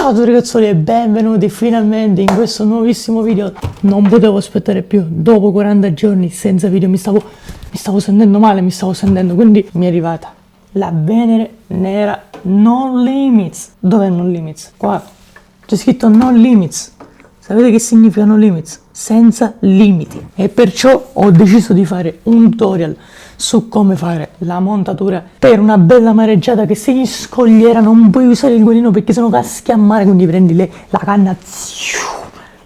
Ciao a tutti ragazzoli e benvenuti finalmente in questo nuovissimo video. Non potevo aspettare più, dopo 40 giorni senza video mi stavo sentendo male, quindi mi è arrivata la Venere Nera No Limits. Dov'è No Limits? Qua c'è scritto No Limits. Sapete che significa No Limits? Senza limiti. E perciò ho deciso di fare un tutorial su come fare la montatura per una bella mareggiata che se in scogliera non puoi usare il guarino perché sennò caschi a mare, quindi prendi la canna,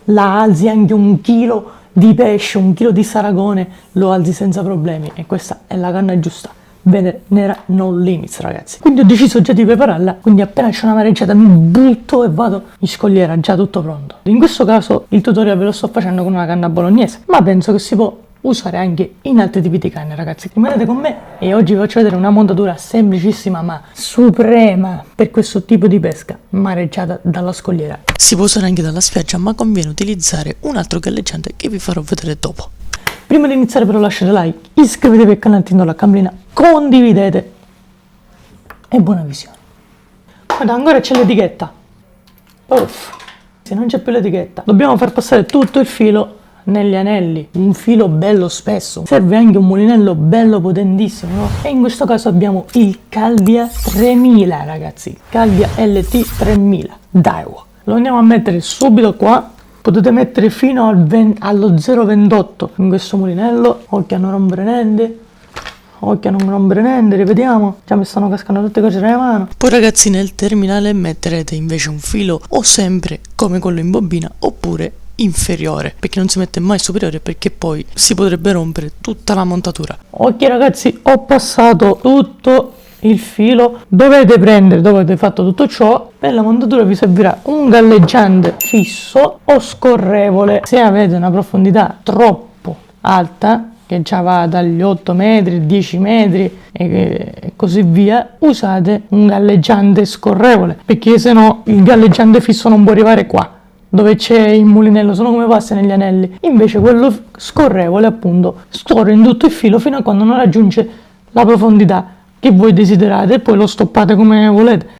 la alzi anche 1 chilo di pesce, 1 chilo di saragone, lo alzi senza problemi e questa è la canna giusta. Venere Nera No Limits, ragazzi. Quindi ho deciso già di prepararla, quindi appena c'è una mareggiata mi butto e vado in scogliera, già tutto pronto. In questo caso il tutorial ve lo sto facendo con una canna bolognese, ma penso che si può usare anche in altri tipi di canne, ragazzi. Rimanete con me e oggi vi faccio vedere una montatura semplicissima ma suprema per questo tipo di pesca, mareggiata dalla scogliera. Si può usare anche dalla spiaggia, ma conviene utilizzare un altro galleggiante che vi farò vedere dopo. Prima di iniziare però lasciate like, iscrivetevi al canale, attivando la campanellina, condividete e buona visione. Guarda, ancora c'è l'etichetta. Uff, se non c'è più l'etichetta dobbiamo far passare tutto il filo negli anelli, un filo bello spesso. Serve anche un mulinello bello potentissimo, no? E in questo caso abbiamo il Calvia 3000, ragazzi, Calvia LT 3000 Daiwa. Lo andiamo a mettere subito qua. Potete mettere fino allo 0,28 in questo mulinello. Occhio a non rompere niente. Occhio a non rompere niente, ripetiamo. Già mi stanno cascando tutte cose nella mano. Poi ragazzi, nel terminale metterete invece un filo o sempre come quello in bobina oppure inferiore, perché non si mette mai superiore perché poi si potrebbe rompere tutta la montatura. Ok ragazzi, ho passato tutto il filo. Dovete prendere, dopo avete fatto tutto ciò, per la montatura vi servirà un galleggiante fisso o scorrevole. Se avete una profondità troppo alta, che già va dagli 8 metri, 10 metri e così via, usate un galleggiante scorrevole, perché se no il galleggiante fisso non può arrivare qua dove c'è il mulinello, sono come passa negli anelli. Invece quello scorrevole appunto scorre in tutto il filo fino a quando non raggiunge la profondità che voi desiderate e poi lo stoppate come volete.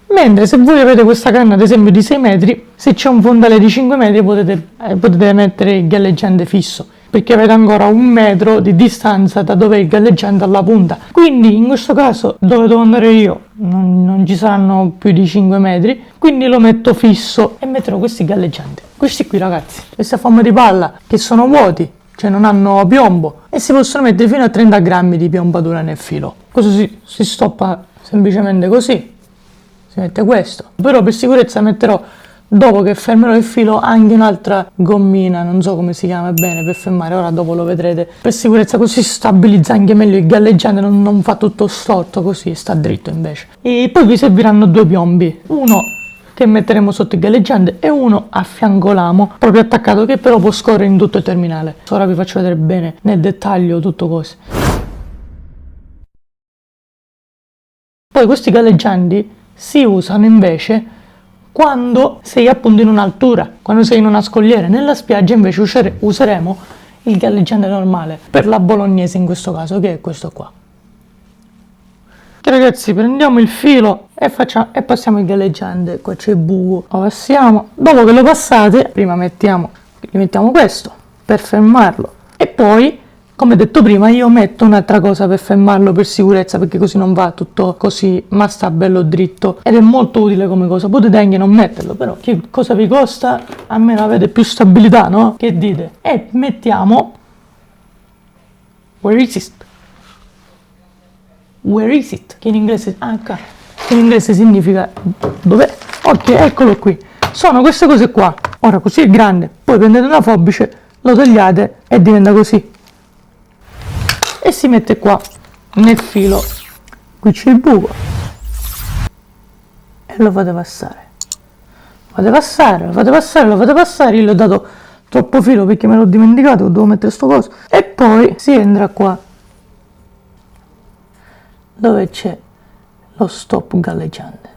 Mentre se voi avete questa canna ad esempio di 6 metri, se c'è un fondale di 5 metri potete mettere il galleggiante fisso, perché avete ancora 1 metro di distanza da dove è il galleggiante alla punta. Quindi in questo caso dove devo andare io non ci saranno più di 5 metri, quindi lo metto fisso e metterò questi galleggianti, questi qui ragazzi, questi a forma di palla che sono vuoti, cioè non hanno piombo, e si possono mettere fino a 30 grammi di piombatura nel filo. Così si stoppa semplicemente così, si mette questo. Però per sicurezza metterò, dopo che fermerò il filo, anche un'altra gommina, non so come si chiama bene, per fermare, ora dopo lo vedrete, per sicurezza, così stabilizza anche meglio il galleggiante, non fa tutto storto, così sta dritto invece. E poi vi serviranno 2 piombi, uno che metteremo sotto il galleggiante e uno a fianco l'amo, proprio attaccato, che però può scorrere in tutto il terminale. Ora vi faccio vedere bene nel dettaglio tutto così. Poi questi galleggianti si usano invece quando sei appunto in un'altura, quando sei in una scogliera. Nella spiaggia invece useremo il galleggiante normale, per la bolognese in questo caso, che è questo qua. Ragazzi, prendiamo il filo e passiamo il galleggiante. Qua c'è il buco, lo passiamo. Dopo che lo passate, prima gli mettiamo questo per fermarlo e poi, come detto prima, io metto un'altra cosa per fermarlo per sicurezza, perché così non va tutto così ma sta bello dritto, ed è molto utile come cosa. Potete anche non metterlo, però che cosa vi costa? Almeno avete più stabilità, no? Che dite? E mettiamo where is it? Where is it? Che in inglese che in inglese significa dov'è? Ok, eccolo qui. Sono queste cose qua. Ora così è grande, poi prendete una forbice, lo tagliate e diventa così. E si mette qua nel filo. Qui c'è il buco e lo fate passare. Lo fate passare. Io gli ho dato troppo filo perché me l'ho dimenticato, devo mettere sto coso. E poi si entra qua dove c'è lo stop galleggiante.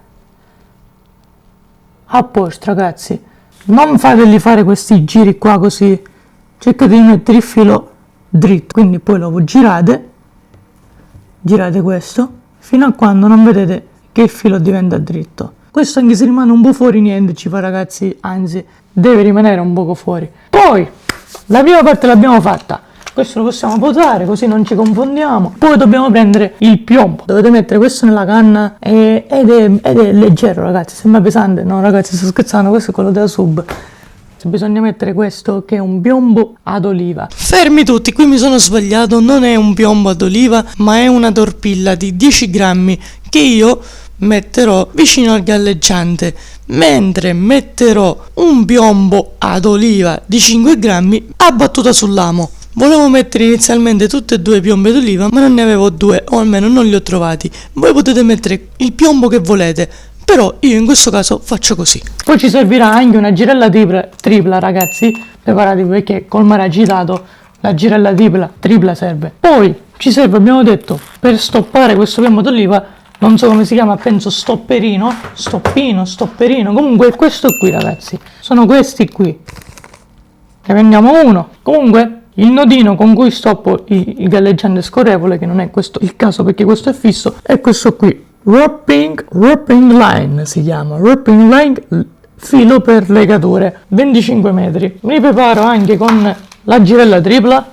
A posto ragazzi, non fateli fare questi giri qua così, cercate di mettere il filo dritto, quindi poi lo girate questo fino a quando non vedete che il filo diventa dritto. Questo anche se rimane un po' fuori niente ci fa, ragazzi, anzi deve rimanere un poco fuori. Poi la prima parte l'abbiamo fatta, questo lo possiamo posare così non ci confondiamo. Poi dobbiamo prendere il piombo, dovete mettere questo nella canna ed è leggero, ragazzi, sembra pesante. No ragazzi, sto scherzando, questo è quello della sub. Bisogna mettere questo che è un piombo ad oliva. Fermi tutti, qui mi sono sbagliato, non è un piombo ad oliva ma è una torpilla di 10 grammi che io metterò vicino al galleggiante, mentre metterò un piombo ad oliva di 5 grammi abbattuta sull'amo. Volevo mettere inizialmente tutte e due piombi d'oliva, ma non ne avevo due, o almeno non li ho trovati. Voi potete mettere il piombo che volete, però io in questo caso faccio così. Poi ci servirà anche una girella tripla, ragazzi, preparatevi perché col mare agitato la girella tripla serve. Poi ci serve, abbiamo detto, per stoppare questo piombo d'oliva, non so come si chiama, penso stopperino, comunque questo qui, ragazzi, sono questi qui. Ne prendiamo uno. Comunque il nodino con cui stoppo il galleggiante scorrevole, che non è questo il caso perché questo è fisso, è questo qui. Wrapping line si chiama, wrapping line, filo per legature, 25 metri. Mi preparo anche con la girella tripla.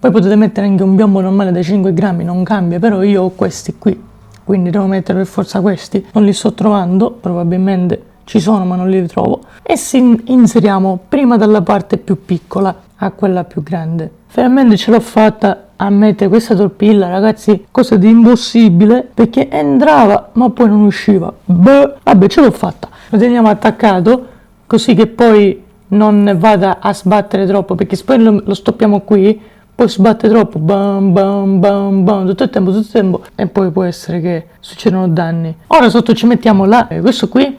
Poi potete mettere anche un piombo normale da 5 grammi, non cambia, però io ho questi qui, quindi devo mettere per forza questi. Non li sto trovando, probabilmente ci sono ma non li trovo. E inseriamo prima dalla parte più piccola a quella più grande. Finalmente ce l'ho fatta a mettere questa torpilla, ragazzi, cosa di impossibile, perché entrava ma poi non usciva. Vabbè, ce l'ho fatta. Lo teniamo attaccato così che poi non vada a sbattere troppo, perché se poi lo stoppiamo qui poi sbatte troppo, bam bam bam bam, tutto il tempo, e poi può essere che succedano danni. Ora sotto ci mettiamo questo qui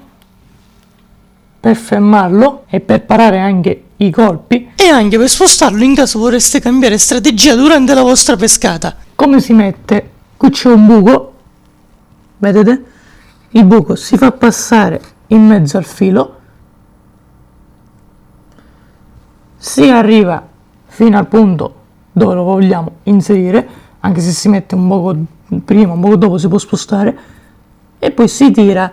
per fermarlo e per parare anche i colpi e anche per spostarlo in caso vorreste cambiare strategia durante la vostra pescata. Come si mette? Qui c'è un buco, vedete? Il buco si fa passare in mezzo al filo, si arriva fino al punto dove lo vogliamo inserire, anche se si mette un poco prima, un poco dopo si può spostare, e poi si tira,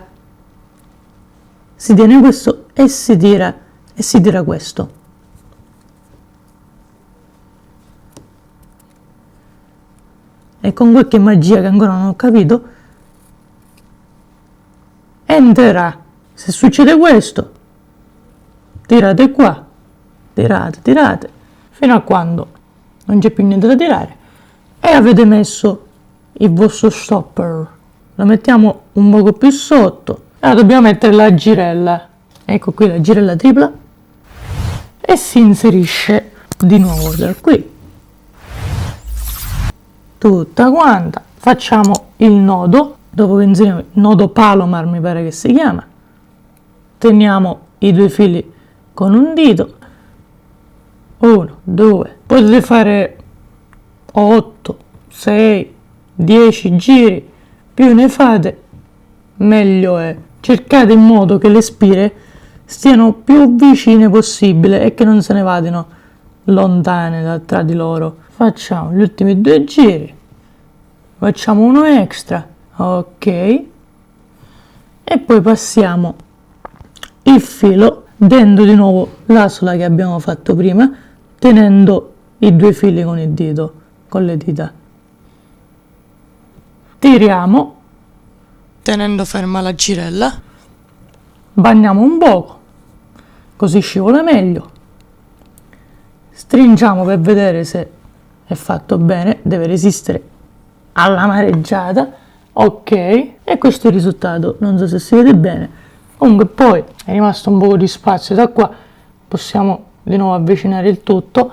si tiene questo e si tira questo. E con qualche magia che ancora non ho capito entrerà. Se succede questo, tirate qua, tirate fino a quando non c'è più niente da tirare e avete messo il vostro stopper. Lo mettiamo un poco più sotto e ora dobbiamo mettere la girella. Ecco qui la girella tripla e si inserisce di nuovo da qui tutta quanta. Facciamo il nodo, dopo che inseriamo il nodo Palomar, mi pare che si chiama, teniamo i due fili con un dito, 1, 2, potete fare 8, 6, 10 giri, più ne fate meglio è. Cercate in modo che le spire stiano più vicine possibile e che non se ne vadino lontane tra di loro. Facciamo gli ultimi 2 giri, facciamo uno extra, ok, e poi passiamo il filo dentro di nuovo l'asola che abbiamo fatto prima, tenendo i due fili con il dito, con le dita. Tiriamo tenendo ferma la girella, bagniamo un poco così scivola meglio, stringiamo per vedere se è fatto bene, deve resistere alla mareggiata, ok, e questo è il risultato. Non so se si vede bene, comunque poi è rimasto un po' di spazio da qua, possiamo di nuovo avvicinare il tutto.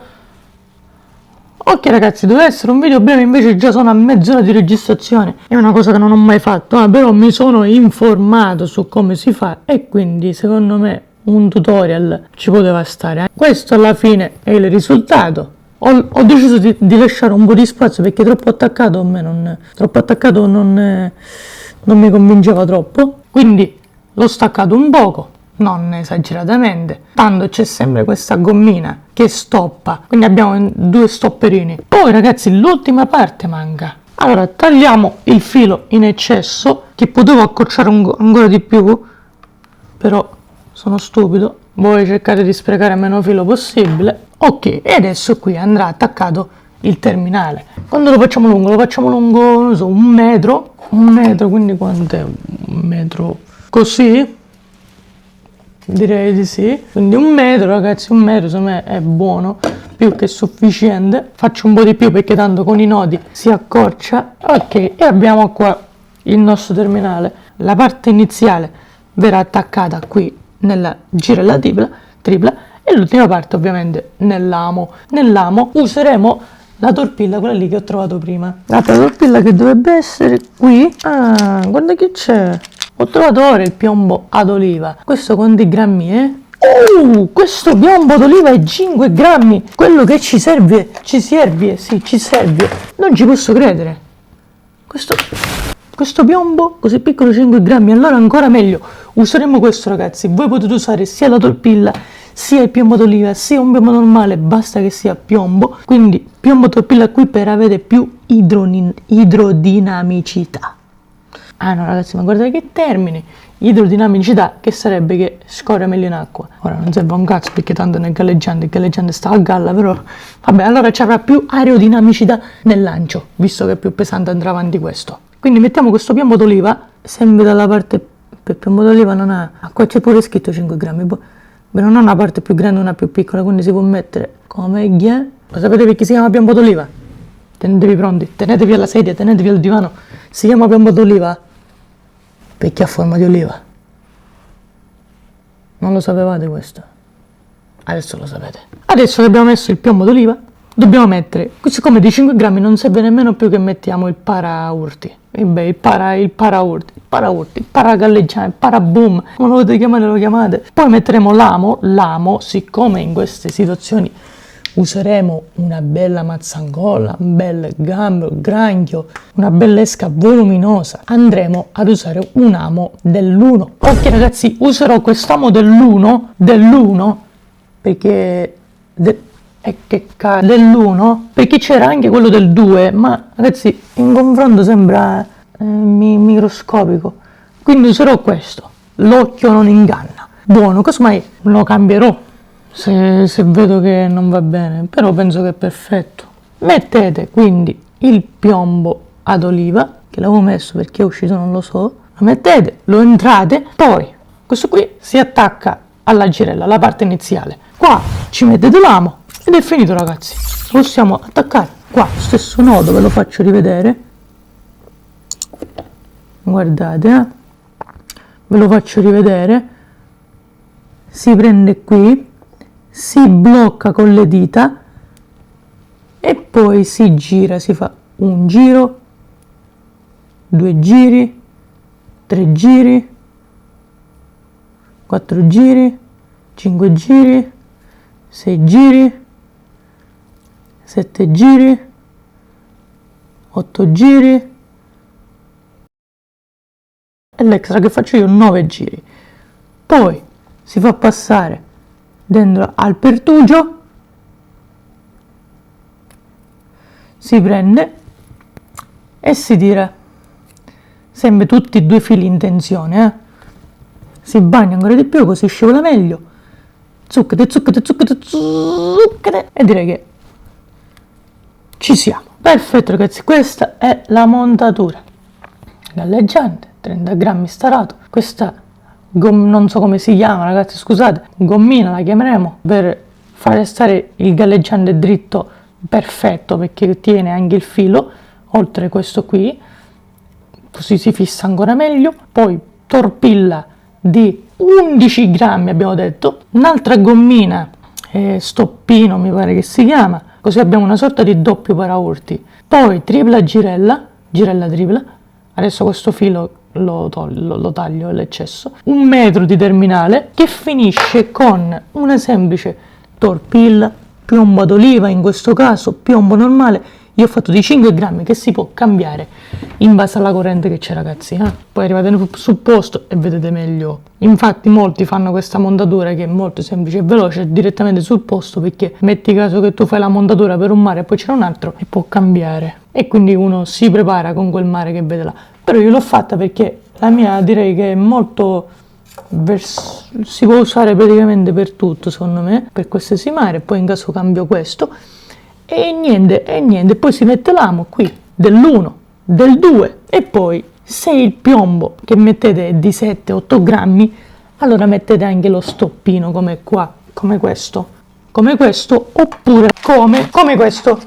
Ok ragazzi, doveva essere un video breve, invece già sono a mezz'ora di registrazione, è una cosa che non ho mai fatto, però mi sono informato su come si fa e quindi secondo me un tutorial ci poteva stare. Questo alla fine è il risultato. Ho deciso di lasciare un po' di spazio perché troppo attaccato a me non mi convinceva troppo, quindi l'ho staccato un poco, non esageratamente, tanto c'è sempre questa gommina che stoppa, quindi abbiamo 2 stopperini. Poi ragazzi l'ultima parte manca, Allora, tagliamo il filo in eccesso, che potevo accorciare ancora di più, però sono stupido, voglio cercare di sprecare meno filo possibile. Ok, e adesso qui andrà attaccato il terminale. Quando lo facciamo lungo? Lo facciamo lungo, non so, 1 metro, quindi quant'è? 1 metro così? Direi di sì. Quindi 1 metro, ragazzi, 1 metro secondo me è buono, più che sufficiente. Faccio un po' di più perché tanto con i nodi si accorcia. Ok, e abbiamo qua il nostro terminale. La parte iniziale verrà attaccata qui nella girella tripla e l'ultima parte ovviamente nell'amo. Nell'amo useremo la torpilla, quella lì che ho trovato prima. La torpilla che dovrebbe essere qui. Ah, guarda che c'è. Ho trovato ora il piombo ad oliva. Questo quanti grammi è? Questo piombo d'oliva è 5 grammi. Quello che ci serve. Sì, ci serve. Non ci posso credere. Questo piombo così piccolo, 5 grammi. Allora ancora meglio. Useremo questo, ragazzi. Voi potete usare sia la torpilla, sia il piombo d'oliva, sia un piombo normale. Basta che sia piombo. Quindi piombo torpilla qui per avere più idrodinamicità. Ah no, ragazzi, ma guardate che termine. Idrodinamicità, che sarebbe che scorre meglio in acqua. Ora non serve un cazzo perché tanto nel galleggiante, il galleggiante sta a galla, però vabbè, allora ci avrà più aerodinamicità nel lancio, visto che è più pesante andrà avanti questo. Quindi mettiamo questo piombo d'oliva, sempre dalla parte, per piombo d'oliva non ha, qua c'è pure scritto 5 grammi, ma non ha una parte più grande e una più piccola, quindi si può mettere come ghiè. Lo sapete perché si chiama piombo d'oliva? Tenetevi pronti, tenetevi alla sedia, tenetevi al divano. Si chiama piombo d'oliva perché ha forma di oliva. Non lo sapevate questo? Adesso lo sapete. Adesso che abbiamo messo il piombo d'oliva, dobbiamo mettere, siccome di 5 grammi non serve nemmeno più che mettiamo il paraurti. E beh, il paraurti, il paragalleggiante, il paraboom, come lo volete chiamare, lo chiamate. Poi metteremo l'amo, siccome in queste situazioni useremo una bella mazzangola, un bel gambero, granchio, una bella esca voluminosa. Andremo ad usare un amo dell'1. Ok ragazzi, userò quest'amo dell'1 perché dell'1 perché c'era anche quello del 2, ma ragazzi in confronto sembra microscopico. Quindi userò questo. L'occhio non inganna. Buono, casomai lo cambierò se vedo che non va bene, però penso che è perfetto. Mettete quindi il piombo ad oliva, che l'avevo messo perché è uscito non lo so, lo mettete, lo entrate, poi questo qui si attacca alla girella, la parte iniziale. Qua ci mettete l'amo ed è finito, ragazzi. Possiamo attaccare qua, stesso nodo, ve lo faccio rivedere. Guardate, ve lo faccio rivedere. Si prende qui, si blocca con le dita e poi si gira, si fa un giro, 2 giri, 3 giri, 4 giri, 5 giri, 6 giri, 7 giri, 8 giri e l'extra che faccio io 9 giri. Poi si fa passare dentro al pertugio, si prende e si tira sempre tutti e 2 fili in tensione, si bagna ancora di più così scivola meglio, zucchete e direi che ci siamo. Perfetto ragazzi, questa è la montatura galleggiante, 30 grammi starato. Questa non so come si chiama, ragazzi, scusate, gommina la chiameremo, per fare stare il galleggiante dritto perfetto, perché tiene anche il filo, oltre questo qui, così si fissa ancora meglio. Poi torpilla di 11 grammi abbiamo detto, un'altra gommina, stoppino mi pare che si chiama, così abbiamo una sorta di doppio paraurti. Poi tripla girella tripla, adesso questo filo lo taglio l'eccesso, 1 metro di terminale che finisce con una semplice torpilla, piombo d'oliva in questo caso, piombo normale, Io ho fatto di 5 grammi che si può cambiare in base alla corrente che c'è, ragazzi. Poi arrivate sul posto e vedete meglio. Infatti molti fanno questa montatura che è molto semplice e veloce direttamente sul posto, perché metti caso che tu fai la montatura per un mare e poi c'è un altro e può cambiare. E quindi uno si prepara con quel mare che vede là. Però io l'ho fatta perché la mia direi che è molto... si può usare praticamente per tutto, secondo me, per qualsiasi mare. Poi in caso cambio questo e niente, poi si mette l'amo qui dell'1, del 2 e poi se il piombo che mettete è di 7-8 grammi, allora mettete anche lo stoppino come qua, come questo oppure come questo,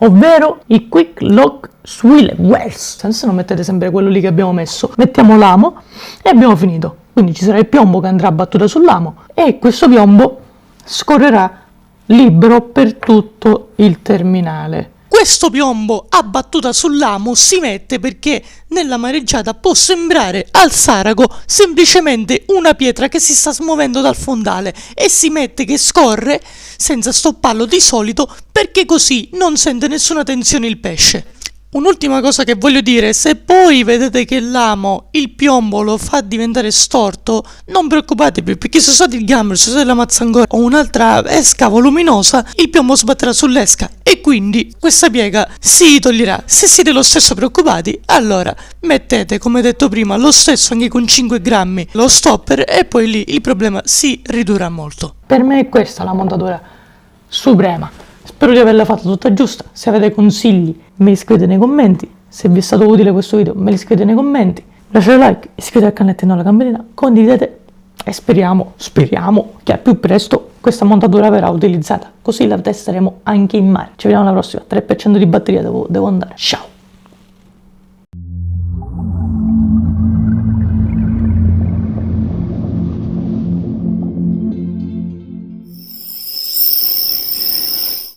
ovvero il Quick Lock Swile Wells. Se non mettete sempre quello lì che abbiamo messo, mettiamo l'amo e abbiamo finito. Quindi ci sarà il piombo che andrà a battuta sull'amo e questo piombo scorrerà libero per tutto il terminale. Questo piombo a battuta sull'amo si mette perché nella mareggiata può sembrare al saraco semplicemente una pietra che si sta smuovendo dal fondale e si mette che scorre senza stopparlo di solito, perché così non sente nessuna tensione il pesce. Un'ultima cosa che voglio dire: se poi vedete che l'amo, il piombo lo fa diventare storto, non preoccupatevi, perché se usate il gamber, se usate la mazzangora o un'altra esca voluminosa, il piombo sbatterà sull'esca e quindi questa piega si toglierà. Se siete lo stesso preoccupati, allora mettete, come detto prima, lo stesso anche con 5 grammi lo stopper e poi lì il problema si ridurrà molto. Per me è questa la montatura suprema. Spero di averla fatta tutta giusta. Se avete consigli me li scrivete nei commenti. Se vi è stato utile questo video me li scrivete nei commenti. Lasciate like, iscrivetevi al canale e non alla campanellina, condividete e speriamo che al più presto questa montatura verrà utilizzata, così la testeremo anche in mare. Ci vediamo alla prossima. 3% di batteria devo andare. Ciao!